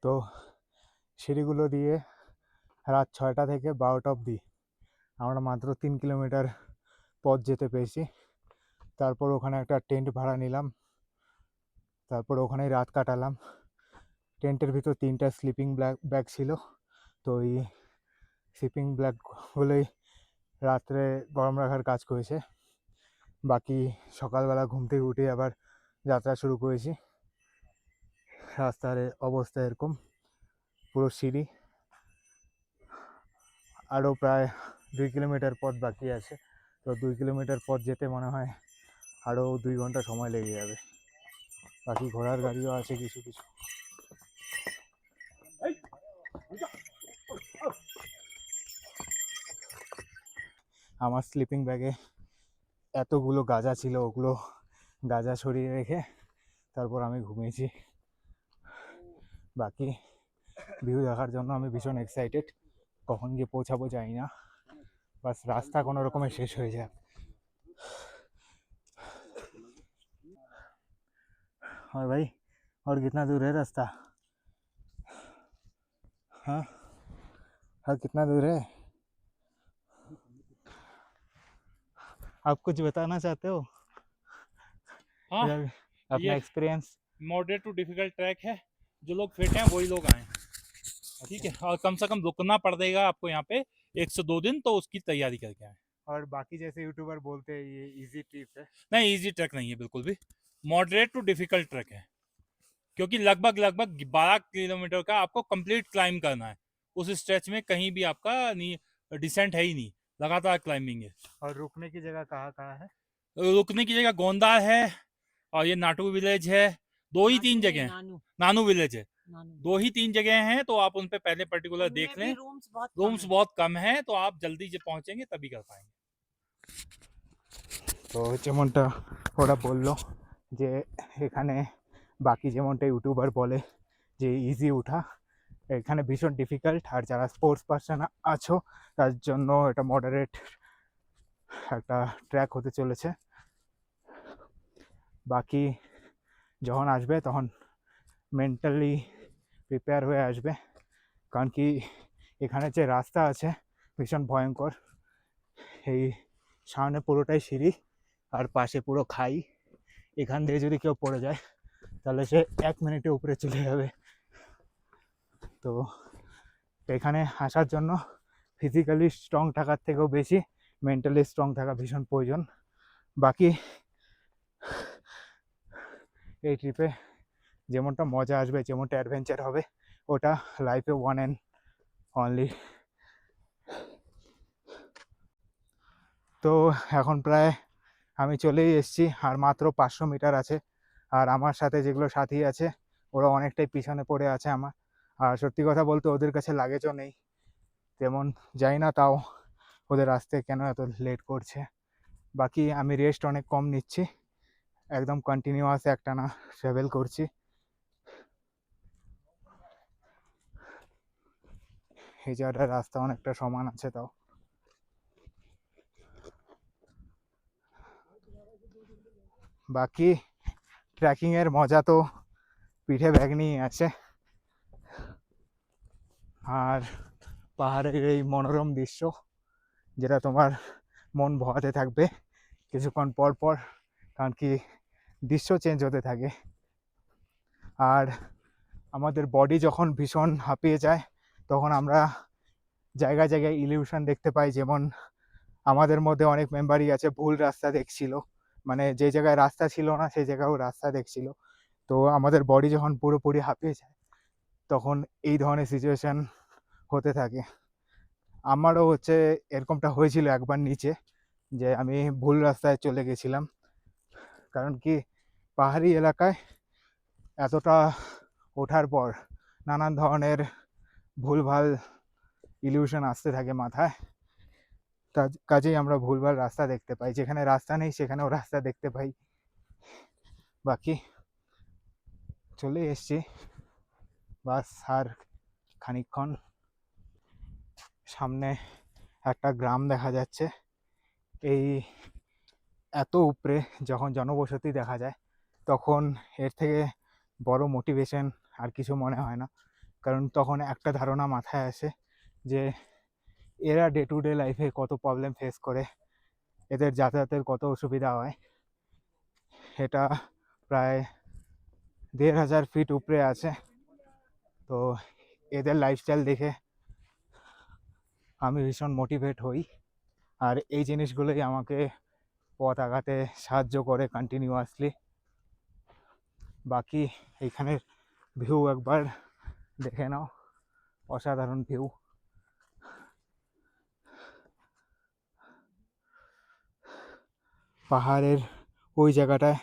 তো সিঁড়িগুলো দিয়ে রাত 6টা থেকে 12টা অবধি আমরা মাত্র 3 কিলোমিটার পথ যেতে পেরেছি। তারপর ওখানে একটা টেন্ট ভাড়া নিলাম, তারপর ওখানেই রাত কাটালাম। টেন্টের ভিতর 3টা স্লিপিং ব্যাগ ছিল, তো ওই স্লিপিং ব্যাগগুলোই রাত্রে গরম রাখার কাজ করেছে। বাকি সকালবেলা ঘুম থেকে উঠে আবার যাত্রা শুরু করেছি। রাস্তার অবস্থা এরকম, পুরো সিঁড়ি। আরও প্রায় 2 কিলোমিটার পথ বাকি আছে, তো 2 কিলোমিটার পথ যেতে মনে হয় আরও 2 ঘন্টা সময় লেগে যাবে। বাকি ঘোড়ার গাড়িও আছে কিছু কিছু। আমার স্লিপিং ব্যাগে এতগুলো গাঁজা ছিল, ওগুলো গাঁজা সরিয়ে রেখে তারপর আমি ঘুমিয়েছি। বাকি ভিউ দেখার জন্য আমি ভীষণ এক্সাইটেড। কখন গিয়ে পৌঁছাবো জানি না, বাস রাস্তা কোনো রকমে শেষ হয়ে যায়। और भाई, और कितना दूर है रास्ता? हाँ हाँ, कितना दूर है? आप कुछ बताना चाहते हो? हाँ, अपना ये experience. Moderate to difficult track है। जो लोग फिट हैं वही लोग आए, ठीक है। और कम से कम रुकना पड़ेगा आपको यहाँ पे 1 से 2 दिन, तो उसकी तैयारी करके आए। और बाकी जैसे यूट्यूबर बोलते हैं ये इजी ट्रिप है। नहीं, इजी ट्रैक नहीं है बिल्कुल भी, मॉडरेट टू डिफिकल्ट ट्रैक है। क्योंकि लगभग लगभग 12 किलोमीटर का आपको कंप्लीट क्लाइम करना है। उस स्ट्रेच में कहीं भी आपका नहीं डिसेंट है ही नहीं, लगातार क्लाइंबिंग है। और रुकने की जगह कहाँ कहाँ है? रुकने की जगह गोंदा है और ये नाटू विलेज है। दो ही तीन जगह हैं। नानू विलेज है। दो ही तीन जगह हैं, तो आप उन पे पहले पर्टिकुलर देख लें। रूम्स बहुत कम है, तो आप जल्दी जब पहुंचेंगे तभी कर पाएंगे। তো যেমনটা ওরা বললো যে এখানে বাকি যেমনটা ইউটিউবার বলে যে ইজি ওঠা, এখানে ভীষণ ডিফিকাল্ট। আর যারা স্পোর্টস পার্সন আছো তার জন্য এটা মডারেট একটা ট্র্যাক হতে চলেছে। বাকি যখন আসবে তখন মেন্টালি প্রিপেয়ার হয়ে আসবে, কারণ কি এখানে যে রাস্তা আছে ভীষণ ভয়ঙ্কর। এই সামনে পুরোটাই সিঁড়ি আর পাশে পুরো খাই। এখান দিয়ে যদি কেউ পড়ে যায় তাহলে সে 1 মিনিটে উপরে চলে যাবে। তো এখানে আসার জন্য ফিজিক্যালি স্ট্রং থাকার থেকেও বেশি মেন্টালি স্ট্রং থাকা ভীষণ প্রয়োজন। বাকি এই ট্রিপে যেমনটা মজা আসবে, যেমনটা অ্যাডভেঞ্চার হবে, ওটা লাইফে ওয়ান অ্যান্ড অনলি। তো এখন প্রায় আমি চলেই এসেছি, আর মাত্র 500 মিটার আছে। আর আমার সাথে যেগুলো সাথী আছে ওরা অনেকটাই পিছনে পড়ে আছে আমার। আর সত্যি কথা বলতে ওদের কাছে লাগেজও নেই তেমন, যাই না তাও ওদের আসতে কেন এত লেট করছে। বাকি আমি রেস্ট অনেক কম নিচ্ছি, একদম কন্টিনিউয়াস একটানা ট্রাভেল করছি। এই জায়গাটার রাস্তা অনেকটা সমান আছে তাও। বাকি ট্রেকিংয়ের মজা তো পিঠে ব্যাগ নিয়ে আছে। আর পাহাড়ের এই মনোরম দৃশ্য যেটা তোমার মন ভরাতে থাকবে কিছুক্ষণ পর পর, কারণ কি দৃশ্য চেঞ্জ হতে থাকে। আর আমাদের বডি যখন ভীষণ হাঁপিয়ে যায় তখন আমরা জায়গায় জায়গায় ইলিউশন দেখতে পাই। যেমন আমাদের মধ্যে অনেক মেম্বারই আছে ভুল রাস্তা দেখছিল, মানে যে জায়গায় রাস্তা ছিল না সেই জায়গায়ও রাস্তা দেখছিল। তো আমাদের বডি যখন পুরোপুরি হাঁপিয়ে যায় তখন এই ধরনের সিচুয়েশন হতে থাকে। আমারও এরকমটা হয়েছিল একবার নিচে, যে আমি ভুল রাস্তায় চলে গেছিলাম। কারণ কি পাহাড়ি এলাকায় এতটা ওঠার পর নানান ধরনের ভুলভাল ইলিউশন আসতে থাকে মাথায়, কাজেই আমরা ভুলভাল রাস্তা দেখতে পাই, যেখানে রাস্তা নেই সেখানেও রাস্তা দেখতে পাই। বাকি চলে এসছি, বাস আর খানিকক্ষণ। সামনে একটা গ্রাম দেখা যাচ্ছে। এই এত উপরে যখন জনবসতি দেখা যায় তখন এর থেকে বড় মোটিভেশন আর কিছু মনে হয় না। কারণ তখন একটা ধারণা মাথায় আসে যে এরা ডে টু ডে লাইফে কত প্রবলেম ফেস করে, এদের যাতায়াতের কত অসুবিধা হয়। এটা প্রায় ১,৫০০ ফিট উপরে আছে। তো এদের লাইফস্টাইল দেখে আমি ভীষণ মোটিভেট হই, আর এই জিনিসগুলোই আমাকে পথ আগাতে সাহায্য করে কন্টিনিউয়াসলি। বাকি এইখানের ভিউ একবার দেখে নাও, অসাধারণ ভিউ। পাহাড়ের ওই জায়গাটায়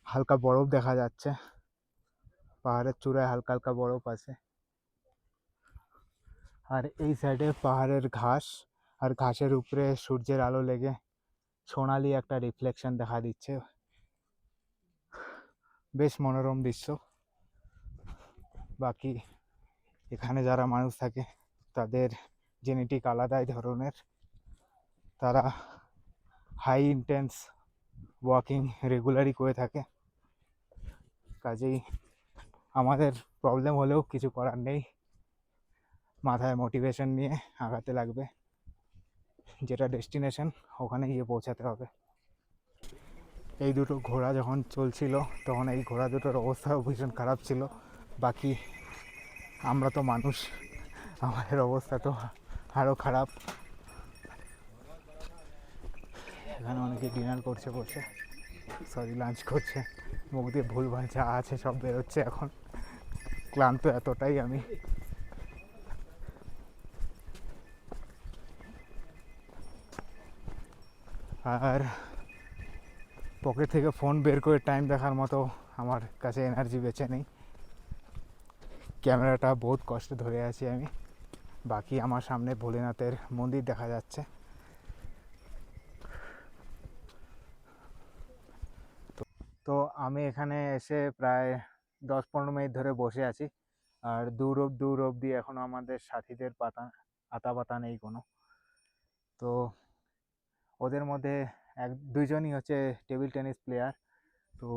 হালকা বরফ দেখা যাচ্ছে, পাহাড়ের চূড়ায় হালকা হালকা বরফ আছে। আর এই সাইডে পাহাড়ের ঘাস, আর ঘাসের উপরে সূর্যের আলো লেগে সোনালি একটা রিফ্লেকশন দেখা দিচ্ছে, বেশ মনোরম দৃশ্য। বাকি এখানে যারা মানুষ থাকে তাদের জেনেটিক আলাদাই ধরনের, তারা হাই ইন্টেন্স ওয়াকিং রেগুলারই করে থাকে, কাজেই আমাদের প্রবলেম হলেও কিছু করার নেই, মাথায় মোটিভেশন নিয়ে আগাতে লাগবে, যেটা ডেস্টিনেশন ওখানে গিয়ে পৌঁছাতে হবে। এই দুটো ঘোড়া যখন চলছিল তখন এই ঘোড়া দুটোর অবস্থাও ভীষণ খারাপ ছিল। বাকি আমরা তো মানুষ, আমাদের অবস্থা তো আরও খারাপ। এখানে অনেকে ডিনার করছে বসে, সরি লাঞ্চ করছে, মুখ দিয়ে ভুলভাল যা আছে সব বেরোচ্ছে এখন। ক্লান্ত এতটাই আমি। আর পকেট থেকে ফোন বের করে টাইম দেখার মতো আমার কাছে এনার্জি বেঁচে নেই, ক্যামেরাটা বহুত কষ্টে ধরে আছি আমি। বাকি আমার সামনে ভোলেনাথের মন্দির দেখা যাচ্ছে। তো আমি এখানে এসে প্রায় ১০-১৫ মিনিট ধরে বসে আছি, আর দূর অবধি এখনো আমাদের সাথীদের আতা পাতা নেই কোনো। তো ওদের মধ্যে দুইজনই হচ্ছে টেবিল টেনিস প্লেয়ার, তো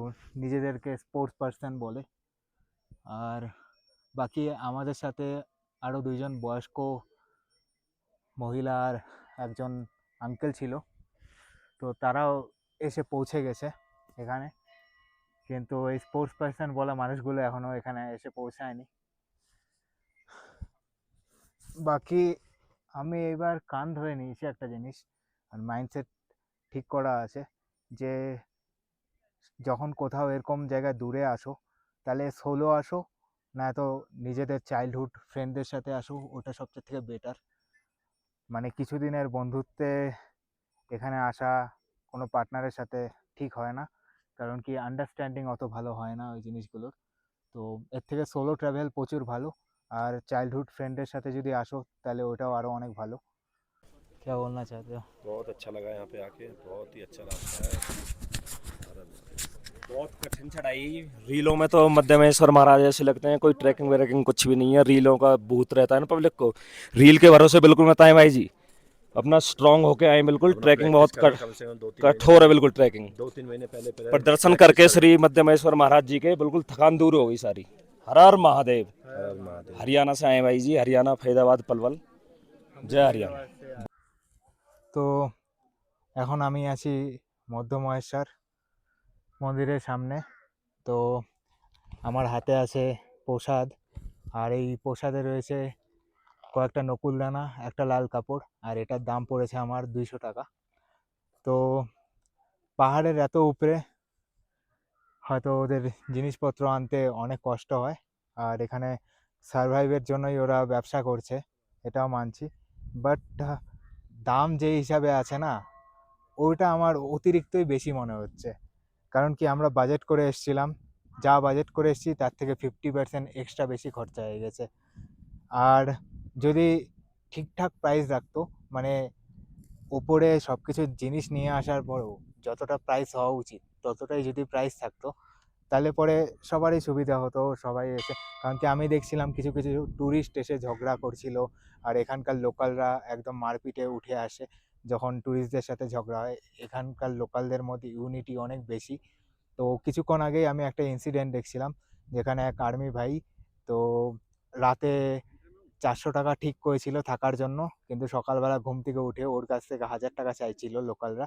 নিজেদেরকে স্পোর্টস পার্সন বলে। আর বাকি আমাদের সাথে আরও দুইজন বয়স্ক মহিলা আর একজন আঙ্কেল ছিল, তো তারাও এসে পৌঁছে গেছে এখানে, কিন্তু এই স্পোর্টস পার্সন বলা মানুষগুলো এখনও এখানে এসে পৌঁছায়নি। বাকি আমি এবার কান ধরে নিয়েছি একটা জিনিস, আর মাইন্ডসেট ঠিক করা আছে যে যখন কোথাও এরকম জায়গায় দূরে আসো তাহলে সোলো আসো, না তো নিজেদের চাইল্ডহুড ফ্রেন্ডদের সাথে আসো, ওটা সবচেয়ে থেকে বেটার। মানে কিছুদিনের বন্ধুত্বে এখানে আসা কোনো পার্টনারের সাথে ঠিক হয় না, কারণ কি আন্ডারস্ট্যান্ডিং অত ভালো হয় না ওই জিনিসগুলোর। তো এর থেকে সোলো ট্রাভেল প্রচুর ভালো, আর চাইল্ডহুড ফ্রেন্ডের সাথে যদি আসো তাহলে ওটাও আরও অনেক ভালো। क्या बोलना चाहते हो? बहुत अच्छा लगा यहाँ पे आके, बहुत ही अच्छा रास्ता है। बहुत कठिन चढ़ाई। रीलों में तो मध्यमेश्वर महाराज ऐसे लगते हैं, कोई ट्रैकिंग व्रैकिंग कुछ भी नहीं है। रीलों का भूत रहता है ना पब्लिक को, रील के भरोसे बिल्कुल मत आए भाई जी। अपना स्ट्रांग होके आए बिल्कुल। ट्रैकिंग बहुत कठोर है बिल्कुल ट्रैकिंग। 2-3 महीने पहले पर दर्शन करके श्री मध्यमेश्वर महाराज जी के बिल्कुल थकान दूर हो गई सारी। हर हर महादेव। हरियाणा से आए भाई जी, हरियाणा फैजाबाद पलवल। जय हरियाणा। তো এখন আমি আছি মধ্যমহেশ্বর মন্দিরের সামনে। তো আমার হাতে আছে প্রসাদ, আর এই প্রসাদে রয়েছে কয়েকটা নকুলদানা, একটা লাল কাপড়, আর এটার দাম পড়েছে আমার 200 টাকা। তো পাহাড়ের এত উপরে হয়তো ওদের জিনিসপত্র আনতে অনেক কষ্ট হয়, আর এখানে সারভাইভের জন্যই ওরা ব্যবসা করছে, এটাও মানছি। বাট দাম যে হিসাবে আছে না, ওইটা আমার অতিরিক্তই বেশি মনে হচ্ছে। কারণ কি আমরা বাজেট করে এসেছিলাম, যা বাজেট করে এসেছি তার থেকে 50% এক্সট্রা বেশি খরচা হয়ে গেছে। আর যদি ঠিকঠাক প্রাইস রাখতো, মানে উপরে সব কিছু জিনিস নিয়ে আসার পরেও যতটা প্রাইস হওয়া উচিত ততটাই যদি প্রাইস থাকতো তাহলে পরে সবারই সুবিধা হতো, সবাই এসে। কারণ কি আমি দেখছিলাম কিছু কিছু ট্যুরিস্ট এসে ঝগড়া করছিল, আর এখানকার লোকালরা একদম মারপিটে উঠে আসে যখন ট্যুরিস্টদের সাথে ঝগড়া হয়। এখানকার লোকালদের মধ্যে ইউনিটি অনেক বেশি। তো কিছুক্ষণ আগেই আমি একটা ইনসিডেন্ট দেখছিলাম যেখানে এক আর্মি ভাই, তো রাতে 400 টাকা ঠিক করেছিল থাকার জন্য, কিন্তু সকালবেলা ঘুম থেকে উঠে ওর কাছ থেকে 1000 টাকা চাইছিল লোকালরা।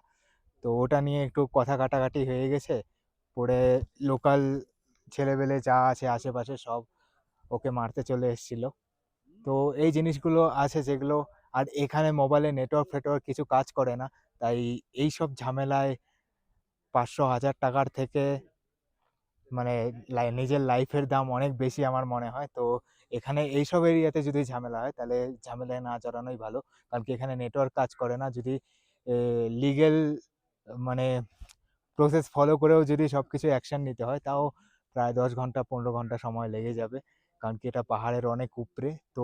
তো ওটা নিয়ে একটু কথা কাটাকাটি হয়ে গেছে, পরে লোকাল ছেলেবেলে যা আছে আশেপাশে সব ওকে মারতে চলে এসেছিল। তো এই জিনিসগুলো আছে যেগুলো, আর এখানে মোবাইলে নেটওয়ার্ক ফেটওয়ার্ক কিছু কাজ করে না, তাই এই সব ঝামেলায় 500,000 টাকার থেকে মানে নিজের লাইফের দাম অনেক বেশি আমার মনে হয়। তো এখানে এইসব এরিয়াতে যদি ঝামেলা হয় তাহলে ঝামেলায় না জড়ানোই ভালো, কারণ কি এখানে নেটওয়ার্ক কাজ করে না। যদি লিগেল মানে প্রসেস ফলো করেও যদি সব কিছু অ্যাকশন নিতে হয়, তাও প্রায় 10 ঘন্টা 15 ঘন্টা সময় লেগে যাবে, কারণ কি এটা পাহাড়ের অনেক উপরে। তো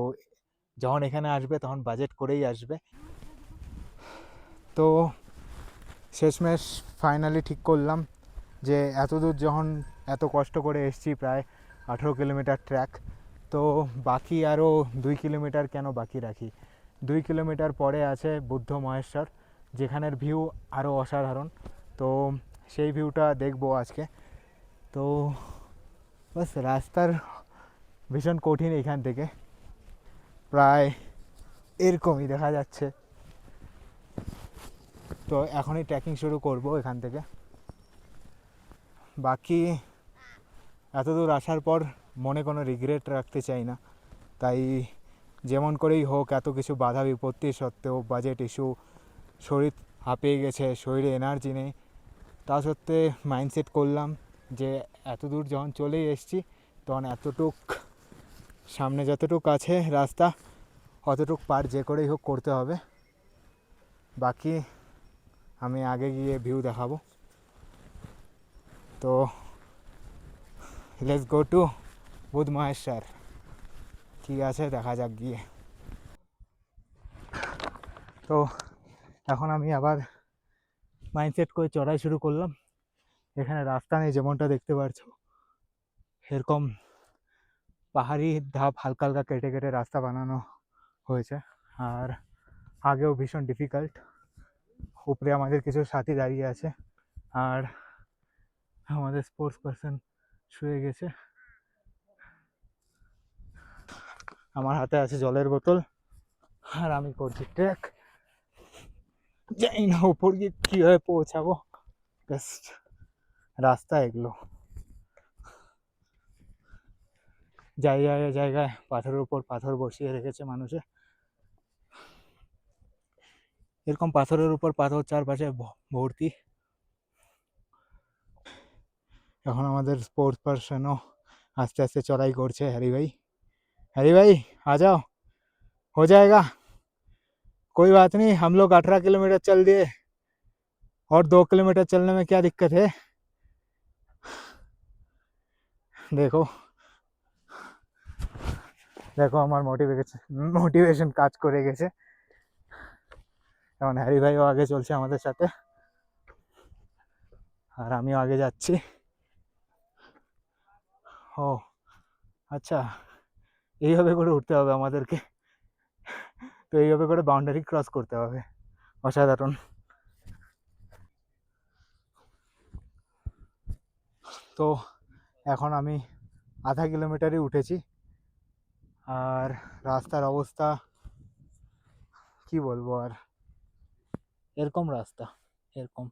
যখন এখানে আসবে তখন বাজেট করেই আসবে। তো শেষমেশ ফাইনালি ঠিক করলাম যে এত দূর যখন এত কষ্ট করে এসেছি, প্রায় 18 কিলোমিটার ট্র্যাক, তো বাকি আরও 2 কিলোমিটার কেন বাকি রাখি। 2 কিলোমিটার পরে আছে বুদ্ধ মহেশ্বর, যেখানের ভিউ আরও অসাধারণ। তো সেই ভিউটা দেখবো আজকে। তো বাস, রাস্তার ভীষণ কঠিন এখান থেকে, প্রায় এরকমই দেখা যাচ্ছে। তো এখনই ট্রেকিং শুরু করব এখান থেকে। বাকি এত দূর আসার পর মনে কোনো রিগ্রেট রাখতে চাই না, তাই যেমন করেই হোক, এত কিছু বাধা বিপত্তি সত্ত্বেও, বাজেট ইস্যু, শরীর হাঁপিয়ে গেছে, শরীরে এনার্জি নেই, তা সত্ত্বে মাইন্ডসেট করলাম যে এত দূর যখন চলেই এসেছি তখন এতটুক সামনে যতটুক আছে রাস্তা অতটুক পার যে করেই হোক করতে হবে। বাকি আমি আগে গিয়ে ভিউ দেখাবো। তো লেটস গো টু বুধ মহেশ্বর। ঠিক আছে, দেখা যাক গিয়ে। তো এখন আমি আবার মাইন্ডসেট করে চড়াই শুরু করলাম। এখানে রাস্তা নেই, যেমনটা দেখতে পাচ্ছো, এরকম পাহাড়ি ধাপ হালকা হালকা কেটে কেটে রাস্তা বানানো হয়েছে। আর আগেও ভীষণ ডিফিকাল্ট। উপরে আমাদের কিছু সাথী দাঁড়িয়ে আছে, আর আমাদের স্পোর্টস পারসন শুয়ে গেছে। আমার হাতে আছে জলের বোতল, আর আমি করছি ট্রেক। জানি না উপর গিয়ে কীভাবে পৌঁছাবো, জাস্ট রাস্তা এগুলো। জায়গায় জায়গায় পাথরের উপর পাথর বসিয়ে রেখেছে মানুষে, এরকম পাথরের উপর পাথর চারপাশে ভর্তি। এখন আমাদের স্পোর্টস পার্সনও আস্তে আস্তে চড়াই করছে। হ্যারি ভাই, হ্যারি भाई आ जाओ, हो जाएगा, कोई बात नहीं, हम लोग 18 किलोमीटर चल दिए और 2 किलोमीटर चलने में क्या दिक्कत है। देखो দেখো আমার মোটিভেশন কাজ করে গেছে। এখন হ্যারি ভাইও আগে চলছে আমাদের সাথে, আর আমিও আগে যাচ্ছি। ও আচ্ছা, এইভাবে করে উঠতে হবে আমাদেরকে। তো এইভাবে করে বাউন্ডারি ক্রস করতে হবে, অসাধারণ। তো এখন আমি আধা কিলোমিটারই উঠেছি, আর রাস্তার অবস্থা কি বলবো আর, এরকম রাস্তা এরকম।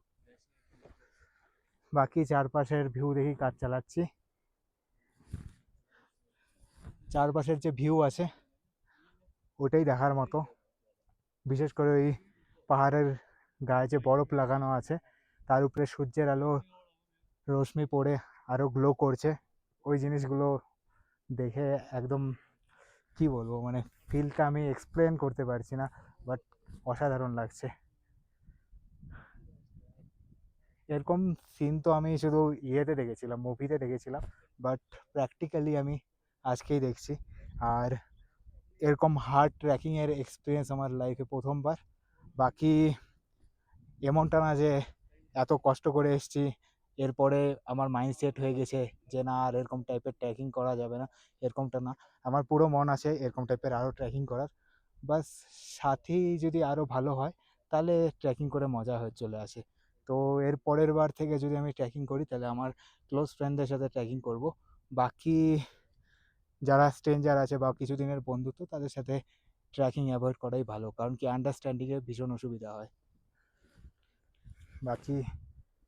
বাকি চারপাশের ভিউ দেখি কাজ চালাচ্ছি। চারপাশের যে ভিউ আছে ওটাই দেখার মতো, বিশেষ করে ওই পাহাড়ের গায়ে যে বরফ লাগানো আছে তার উপরে সূর্যের আলো রশ্মি পড়ে আরও গ্লো করছে। ওই জিনিসগুলো দেখে একদম কি বলবো, মানে ফিলটা আমি এক্সপ্লেন করতে পারছি না, বাট অসাধারণ লাগছে। এরকম সিন তো আমি শুধু ইয়েতে দেখেছিলাম, মুভিতে দেখেছিলাম, বাট প্র্যাকটিক্যালি আমি আজকেই দেখছি। আর এরকম হার্ড ট্রেকিংয়ের এক্সপিরিয়েন্স আমার লাইফে প্রথমবার। বাকি এমনটা না যে এত কষ্ট করে এসেছি এরপরে আমার মাইন্ড সেট হয়ে গেছে যে না আর এরকম টাইপের ট্রেকিং করা যাবে না, এরকমটা না। আমার পুরো মন আছে এরকম টাইপের আরও ট্রেকিং করার। বাস সাথী যদি আরও ভালো হয় তাহলে ট্রেকিং করে মজা হয়ে চলে আসে। তো এর পরের বার থেকে যদি আমি ট্রেকিং করি তাহলে আমার ক্লোজ ফ্রেন্ডদের সাথে ট্রেকিং করব। বাকি যারা স্ট্রেঞ্জার আছে বা কিছুদিনের বন্ধুত্ব তাদের সাথে ট্রেকিং অ্যাভয়েড করাই ভালো, কারণ কি আন্ডারস্ট্যান্ডিংয়ে ভীষণ অসুবিধা হয়। বাকি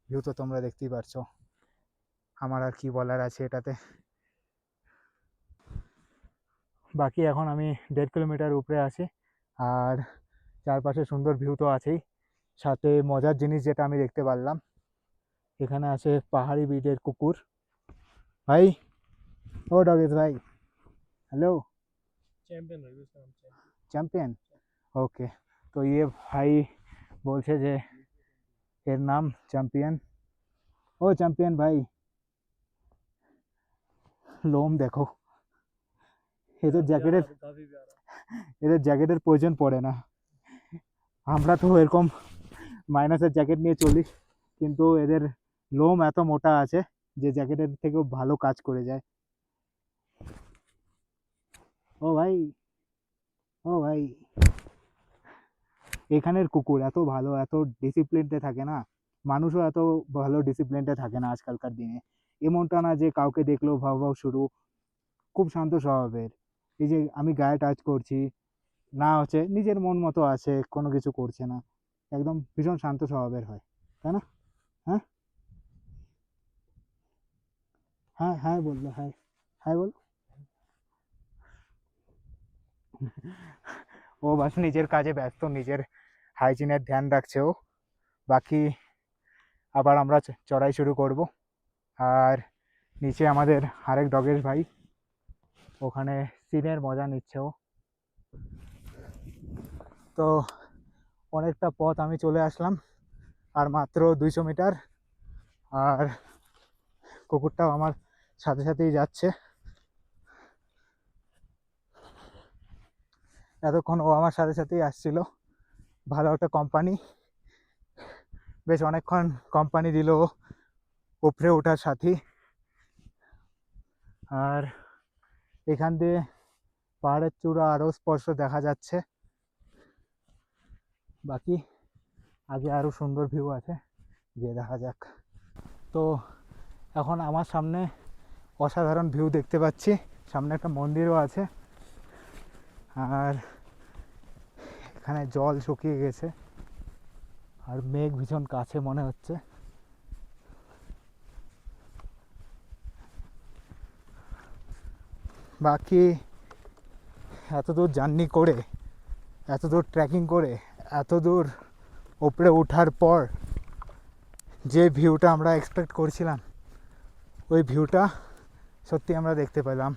ভিউ তো তোমরা দেখতেই পারছো, আমার আর কি বলার আছে এটাতে। বাকি এখন আমি 1.5 কিলোমিটার উপরে আছি, আর চারপাশে সুন্দর ভিউ তো আছেই, সাথে মজার জিনিস যেটা আমি দেখতে পারলাম, এখানে আছে পাহাড়ি ব্রিডের কুকুর। ভাই, ও ডগেশ ভাই, হ্যালো। চ্যাম্পিয়ন, ওকে। তো ये ভাই বলছে যে এর নাম চ্যাম্পিয়ন। ও চ্যাম্পিয়ন ভাই, লোম দেখো, এদের জ্যাকেটের প্রয়োজন পড়ে না। আমরা তো এরকম মাইনাসের জ্যাকেট নিয়ে চলি, কিন্তু এদের লোম এত মোটা আছে যে জ্যাকেটের থেকেও ভালো কাজ করে যায়। ও ভাই, ও ভাই, এখানের কুকুর এত ভালো, এত ডিসিপ্লিনতে থাকে না, মানুষও এত ভালো ডিসিপ্লিনতে থাকে না আজকালকার দিনে। এমনটা না যে কাউকে দেখলেও ভাও ভাও শুরু, খুব শান্ত স্বভাবের। এই যে আমি গায়ে টাচ করছি না, হচ্ছে নিজের মন মতো আছে, কোনো কিছু করছে না, একদম ভীষণ শান্ত স্বভাবের হয়, তাই না? হ্যাঁ, হ্যাঁ, হ্যাঁ বললো, হ্যাঁ, হ্যাঁ বল। ও বাস নিজের কাজে ব্যস্ত, নিজের হাইজিনের ধ্যান রাখছে ও। বাকি আবার আমরা চড়াই শুরু করব। আর নিচে আমাদের আরেক ডগেশ ভাই, ওখানে সিনের মজা নিচ্ছে ও। তো অনেকটা পথ আমি চলে আসলাম, আর মাত্র 200 মিটার, আর কুকুরটাও আমার সাথে সাথেই যাচ্ছে। এতক্ষণ ও আমার সাথে সাথেই আসছিল, ভালো একটা কোম্পানি, বেশ অনেকক্ষণ কোম্পানি দিল উপরে ওঠার সাথে। আর এখান দিয়ে পাহাড়ের চূড়া আরও স্পষ্ট দেখা যাচ্ছে। বাকি আগে আরও সুন্দর ভিউ আছে, গিয়ে দেখা যাক। তো এখন আমার সামনে অসাধারণ ভিউ দেখতে পাচ্ছি, সামনে একটা মন্দিরও আছে, আর এখানে জল শুকিয়ে গেছে, আর মেঘ ভীষণ কাছে মনে হচ্ছে। বাকি এত দূর জার্নি করে, এত দূর ট্রেকিং করে, এত দূর উপরে ওঠার পর যে ভিউটা আমরা এক্সপেক্ট করছিলাম, ওই ভিউটা সত্যি আমরা দেখতে পেলাম।